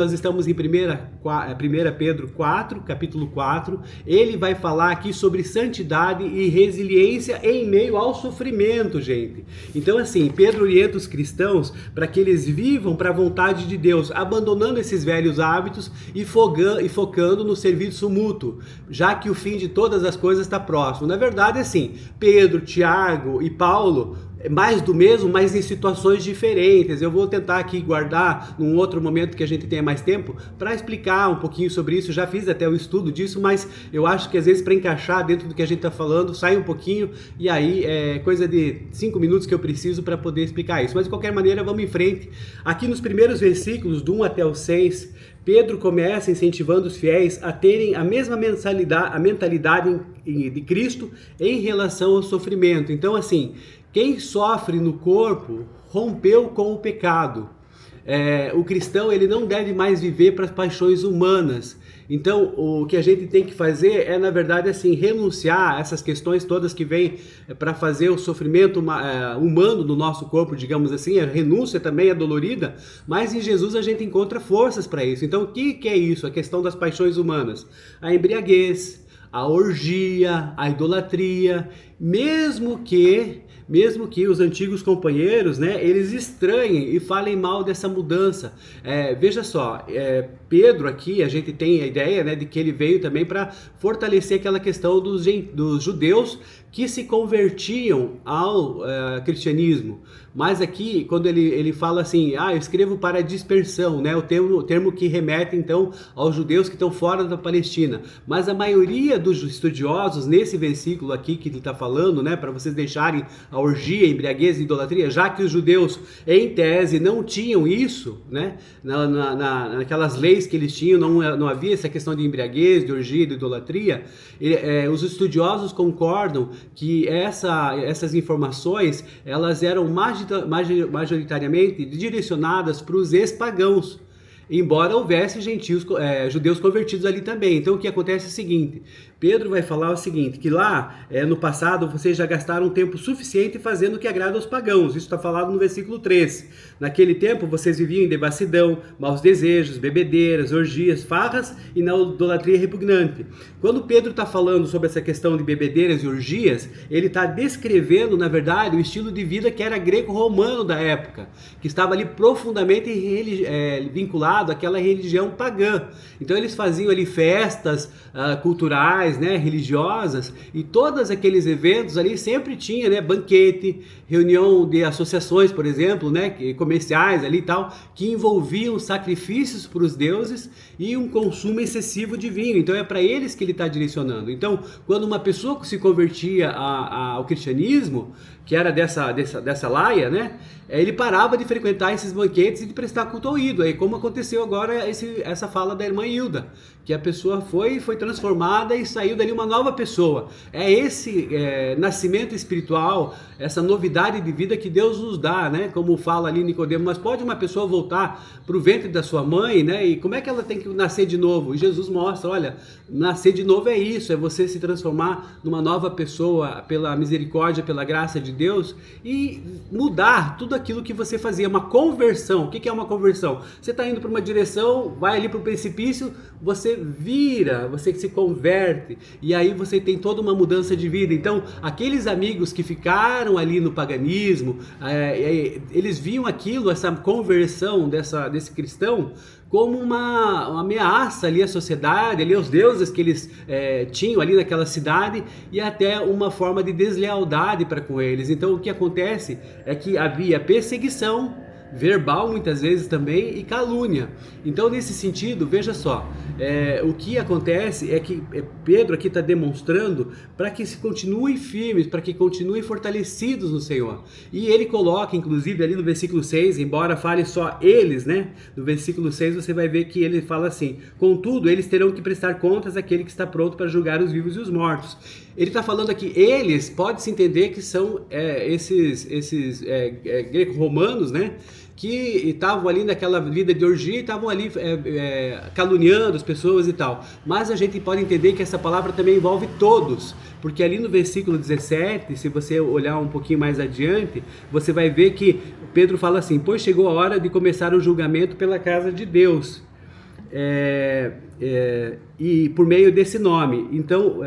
Nós estamos em 1 Pedro 4, capítulo 4. Ele vai falar aqui sobre santidade e resiliência em meio ao sofrimento, gente. Então, assim, Pedro orienta os cristãos para que eles vivam para a vontade de Deus, abandonando esses velhos hábitos e focando no serviço mútuo, já que o fim de todas as coisas está próximo. Na verdade, assim, Pedro, Tiago e Paulo, mais do mesmo, mas em situações diferentes. Eu vou tentar aqui guardar num outro momento que a gente tenha mais tempo para explicar um pouquinho sobre isso. Já fiz até o estudo disso, mas eu acho que às vezes para encaixar dentro do que a gente está falando, sai um pouquinho e aí é coisa de 5 minutos que eu preciso para poder explicar isso. Mas de qualquer maneira, vamos em frente. Aqui nos primeiros versículos, do 1 até o 6, Pedro começa incentivando os fiéis a terem a mesma mentalidade de Cristo em relação ao sofrimento. Então, assim, quem sofre no corpo rompeu com o pecado. O cristão, ele não deve mais viver para as paixões humanas. Então, o que a gente tem que fazer é, na verdade, assim, renunciar a essas questões todas que vêm para fazer o sofrimento humano do nosso corpo, digamos assim. A renúncia também é dolorida, mas em Jesus a gente encontra forças para isso. Então, o que é isso? A questão das paixões humanas. A embriaguez, a orgia, a idolatria, mesmo que os antigos companheiros, né, eles estranhem e falem mal dessa mudança. Veja só, Pedro aqui, a gente tem a ideia, né, de que ele veio também para fortalecer aquela questão dos judeus que se convertiam ao cristianismo. Mas aqui, quando ele fala assim, eu escrevo para dispersão, né, o termo que remete então aos judeus que estão fora da Palestina. Mas a maioria dos estudiosos, nesse versículo aqui que ele está falando, né, para vocês deixarem a orgia, embriaguez e idolatria, já que os judeus, em tese, não tinham isso, né, naquelas leis que eles tinham, não havia essa questão de embriaguez, de orgia, de idolatria. Os estudiosos concordam que essas informações, elas eram majoritariamente direcionadas para os ex-pagãos, embora houvesse judeus convertidos ali também. Então o que acontece é o seguinte, Pedro vai falar o seguinte, que lá no passado vocês já gastaram tempo suficiente fazendo o que agrada aos pagãos. Isso está falado no versículo 3. Naquele tempo vocês viviam em devassidão, maus desejos, bebedeiras, orgias, farras e na idolatria repugnante. Quando Pedro está falando sobre essa questão de bebedeiras e orgias, ele está descrevendo, na verdade, o estilo de vida que era greco-romano da época, que estava ali profundamente vinculado àquela religião pagã. Então eles faziam ali festas culturais, né, religiosas, e todos aqueles eventos ali sempre tinha, né, banquete, reunião de associações, por exemplo, né, comerciais ali e tal, que envolviam sacrifícios para os deuses e um consumo excessivo de vinho. Então é para eles que ele está direcionando. Então, quando uma pessoa se convertia ao cristianismo, que era dessa laia, né, ele parava de frequentar esses banquetes e de prestar culto ao ídolo. Aí, como aconteceu agora essa fala da irmã Hilda, que a pessoa foi transformada e saiu dali uma nova pessoa. É esse nascimento espiritual, essa novidade de vida que Deus nos dá, né? Como fala ali Nicodemo, mas pode uma pessoa voltar para o ventre da sua mãe, né? E como é que ela tem que nascer de novo? E Jesus mostra, olha, nascer de novo é isso, é você se transformar numa nova pessoa pela misericórdia, pela graça de Deus e mudar tudo aquilo que você fazia, uma conversão. O que é uma conversão? Você está indo para uma direção, vai ali para o precipício, você vira, você se converte e aí você tem toda uma mudança de vida. Então, aqueles amigos que ficaram ali no paganismo, eles viam aquilo, essa conversão desse cristão, como uma ameaça ali à sociedade, ali aos deuses que eles tinham ali naquela cidade e até uma forma de deslealdade para com eles. Então o que acontece é que havia perseguição verbal muitas vezes também e calúnia. Então nesse sentido, veja só, o que acontece é que Pedro aqui está demonstrando para que se continuem firmes, para que continuem fortalecidos no Senhor. E ele coloca, inclusive ali no versículo 6, embora fale só eles, né? No versículo 6 você vai ver que ele fala assim, contudo eles terão que prestar contas àquele que está pronto para julgar os vivos e os mortos. Ele está falando aqui, eles, pode-se entender que são esses greco-romanos, né? Que estavam ali naquela vida de orgia e estavam ali caluniando as pessoas e tal. Mas a gente pode entender que essa palavra também envolve todos, porque ali no versículo 17, se você olhar um pouquinho mais adiante, você vai ver que Pedro fala assim, pois chegou a hora de começar o julgamento pela casa de Deus. e por meio desse nome. Então,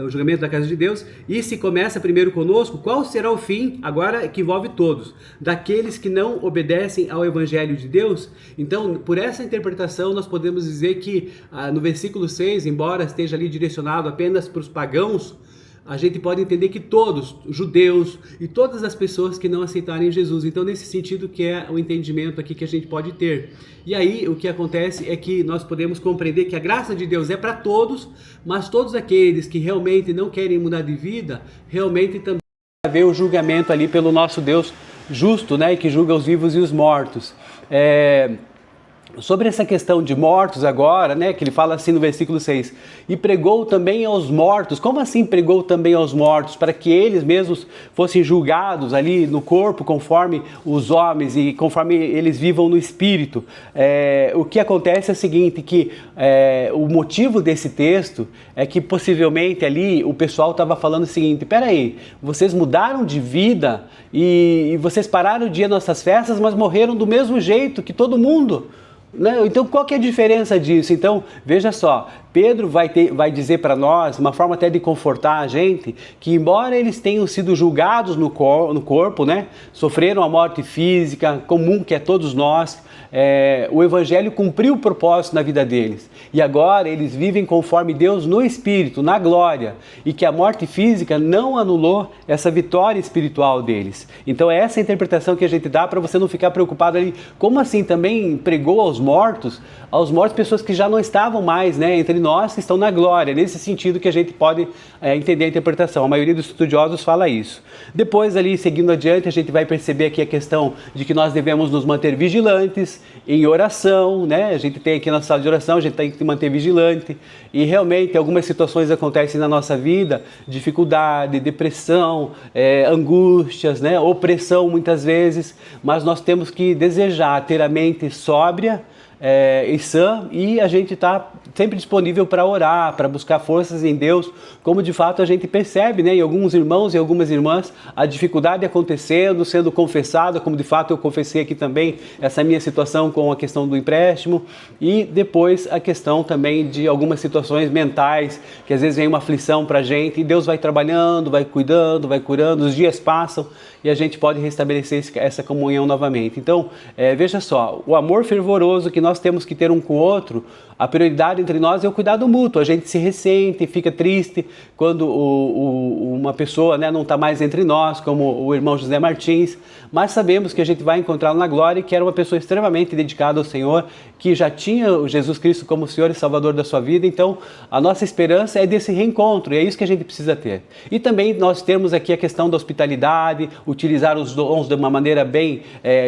o julgamento da casa de Deus, e se começa primeiro conosco, qual será o fim, agora que envolve todos, daqueles que não obedecem ao Evangelho de Deus? Então, por essa interpretação, nós podemos dizer que no versículo 6, embora esteja ali direcionado apenas para os pagãos, a gente pode entender que todos, judeus e todas as pessoas que não aceitarem Jesus. Então, nesse sentido que é o entendimento aqui que a gente pode ter. E aí, o que acontece é que nós podemos compreender que a graça de Deus é para todos, mas todos aqueles que realmente não querem mudar de vida, realmente também haver o julgamento ali pelo nosso Deus justo, né, e que julga os vivos e os mortos. Sobre essa questão de mortos agora, né, que ele fala assim no versículo 6, e pregou também aos mortos. Como assim pregou também aos mortos? Para que eles mesmos fossem julgados ali no corpo, conforme os homens e conforme eles vivam no espírito. O que acontece é o seguinte, que o motivo desse texto é que possivelmente ali o pessoal estava falando o seguinte: peraí, vocês mudaram de vida e vocês pararam de ir às nossas festas, mas morreram do mesmo jeito que todo mundo. Então, qual que é a diferença disso? Então, veja só, Pedro vai dizer para nós, uma forma até de confortar a gente, que embora eles tenham sido julgados no corpo, né, sofreram a morte física, comum que é todos nós, o Evangelho cumpriu o propósito na vida deles. E agora eles vivem conforme Deus no Espírito, na glória. E que a morte física não anulou essa vitória espiritual deles. Então é essa a interpretação que a gente dá para você não ficar preocupado ali. Como assim também pregou aos mortos pessoas que já não estavam mais, né, entre nós, que estão na glória. Nesse sentido que a gente pode entender a interpretação. A maioria dos estudiosos fala isso. Depois ali, seguindo adiante, a gente vai perceber aqui a questão de que nós devemos nos manter vigilantes, em oração, né? A gente tem aqui na sala de oração, a gente tem que se manter vigilante, e realmente algumas situações acontecem na nossa vida, dificuldade, depressão, angústias, né? Opressão muitas vezes, mas nós temos que desejar ter a mente sóbria e sã, e a gente está sempre disponível para orar, para buscar forças em Deus, como de fato a gente percebe, né, em alguns irmãos e algumas irmãs, a dificuldade acontecendo, sendo confessada, como de fato eu confessei aqui também, essa minha situação com a questão do empréstimo, e depois a questão também de algumas situações mentais, que às vezes vem uma aflição para a gente, e Deus vai trabalhando, vai cuidando, vai curando, os dias passam, e a gente pode restabelecer essa comunhão novamente. Então, veja só, o amor fervoroso que nós temos que ter um com o outro, a prioridade entre nós é o cuidado mútuo. A gente se ressente, fica triste quando uma pessoa, né, não está mais entre nós, como o irmão José Martins, mas sabemos que a gente vai encontrá-lo na glória, que era uma pessoa extremamente dedicada ao Senhor, que já tinha o Jesus Cristo como Senhor e Salvador da sua vida. Então, a nossa esperança é desse reencontro, e é isso que a gente precisa ter. E também nós temos aqui a questão da hospitalidade, utilizar os dons de uma maneira bem,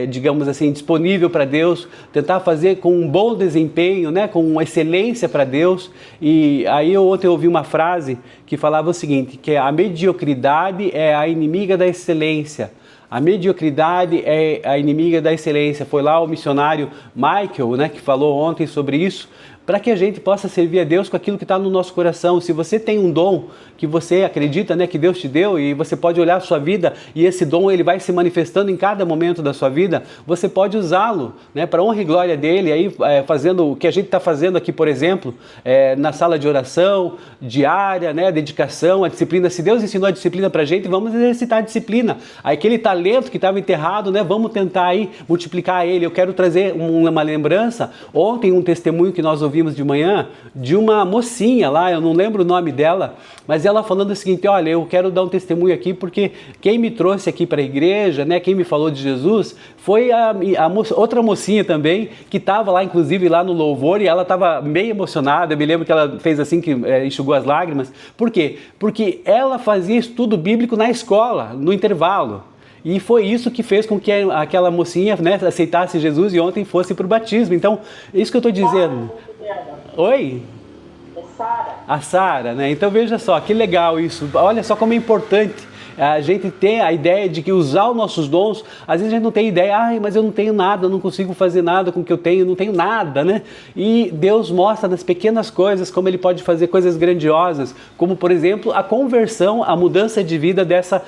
digamos assim, disponível para Deus, tentar fazer com um bom desempenho, né, com uma excelência para Deus. E aí ontem eu ouvi uma frase que falava o seguinte, que a mediocridade é a inimiga da excelência. A mediocridade é a inimiga da excelência. Foi lá o missionário Michael, né, que falou ontem sobre isso, para que a gente possa servir a Deus com aquilo que está no nosso coração. Se você tem um dom que você acredita, né, que Deus te deu, e você pode olhar a sua vida e esse dom ele vai se manifestando em cada momento da sua vida, você pode usá-lo, né, para honra e glória dele, aí fazendo o que a gente está fazendo aqui, por exemplo, na sala de oração diária, né, a dedicação, a disciplina. Se Deus ensinou a disciplina para a gente, vamos exercitar a disciplina. Aquele talento que estava enterrado, né, vamos tentar aí multiplicar ele. Eu quero trazer uma lembrança. Ontem um testemunho que nós ouvimos de manhã, de uma mocinha lá, eu não lembro o nome dela, mas ela falando o seguinte: olha, eu quero dar um testemunho aqui, porque quem me trouxe aqui para a igreja, né, quem me falou de Jesus, foi outra mocinha também, que estava lá, inclusive lá no louvor, e ela estava meio emocionada. Eu me lembro que ela fez assim, que enxugou as lágrimas. Por quê? Porque ela fazia estudo bíblico na escola, no intervalo. E foi isso que fez com que aquela mocinha, né, aceitasse Jesus e ontem fosse para o batismo. Então, é isso que eu estou dizendo. Oi? É Sara. A Sara, né? Então veja só, que legal isso. Olha só como é importante a gente tem a ideia de que usar os nossos dons, às vezes a gente não tem ideia, mas eu não tenho nada, eu não consigo fazer nada com o que eu tenho, não tenho nada, né? E Deus mostra nas pequenas coisas como Ele pode fazer coisas grandiosas, como por exemplo a conversão, a mudança de vida dessa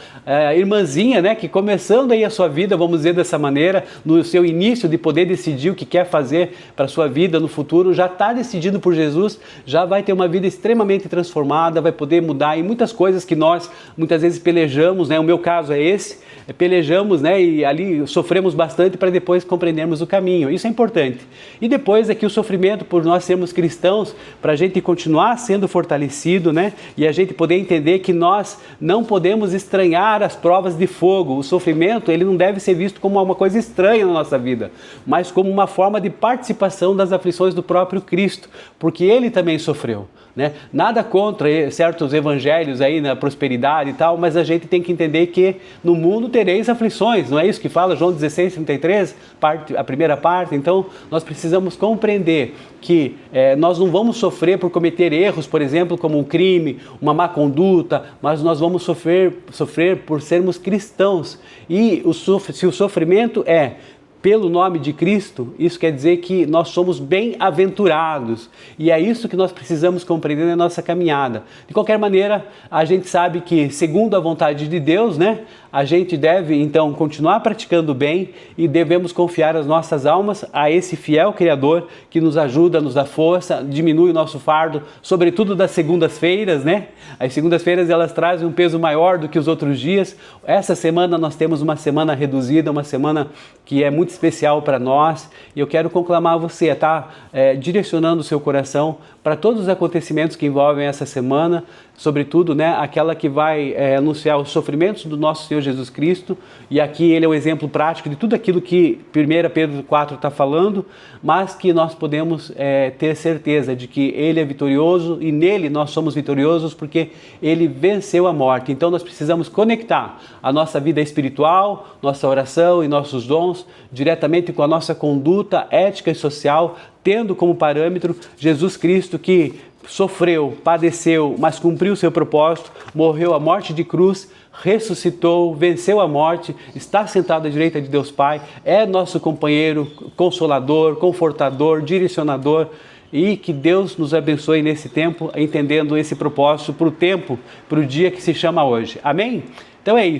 irmãzinha, né? Que começando aí a sua vida, vamos dizer dessa maneira, no seu início de poder decidir o que quer fazer para a sua vida no futuro, já está decidido por Jesus, já vai ter uma vida extremamente transformada, vai poder mudar em muitas coisas que nós muitas vezes pelejamos, né? O meu caso é esse, pelejamos, né? E ali sofremos bastante para depois compreendermos o caminho. Isso é importante. E depois é que o sofrimento por nós sermos cristãos, para a gente continuar sendo fortalecido, né? E a gente poder entender que nós não podemos estranhar as provas de fogo. O sofrimento, ele não deve ser visto como uma coisa estranha na nossa vida, mas como uma forma de participação das aflições do próprio Cristo, porque Ele também sofreu, né? Nada contra certos evangelhos aí na prosperidade e tal, mas a gente tem que entender que no mundo tereis aflições, não é isso que fala João 16:33, a primeira parte? Então nós precisamos compreender que nós não vamos sofrer por cometer erros, por exemplo, como um crime, uma má conduta, mas nós vamos sofrer por sermos cristãos. E se o sofrimento é pelo nome de Cristo, isso quer dizer que nós somos bem-aventurados. E é isso que nós precisamos compreender na nossa caminhada. De qualquer maneira, a gente sabe que, segundo a vontade de Deus, né, a gente deve, então, continuar praticando o bem e devemos confiar as nossas almas a esse fiel Criador que nos ajuda, nos dá força, diminui o nosso fardo, sobretudo das segundas-feiras, né? As segundas-feiras, elas trazem um peso maior do que os outros dias. Essa semana nós temos uma semana reduzida, uma semana que é muito especial para nós, e eu quero conclamar você a estar direcionando o seu coração para todos os acontecimentos que envolvem essa semana, sobretudo, né, aquela que vai anunciar os sofrimentos do nosso Senhor Jesus Cristo, e aqui ele é o exemplo prático de tudo aquilo que 1 Pedro 4 está falando, mas que nós podemos ter certeza de que Ele é vitorioso e nele nós somos vitoriosos porque Ele venceu a morte. Então nós precisamos conectar a nossa vida espiritual, nossa oração e nossos dons diretamente com a nossa conduta ética e social, tendo como parâmetro Jesus Cristo, que sofreu, padeceu, mas cumpriu o seu propósito, morreu a morte de cruz, ressuscitou, venceu a morte, está sentado à direita de Deus Pai, é nosso companheiro, consolador, confortador, direcionador, e que Deus nos abençoe nesse tempo, entendendo esse propósito para o tempo, para o dia que se chama hoje. Amém? Então é isso.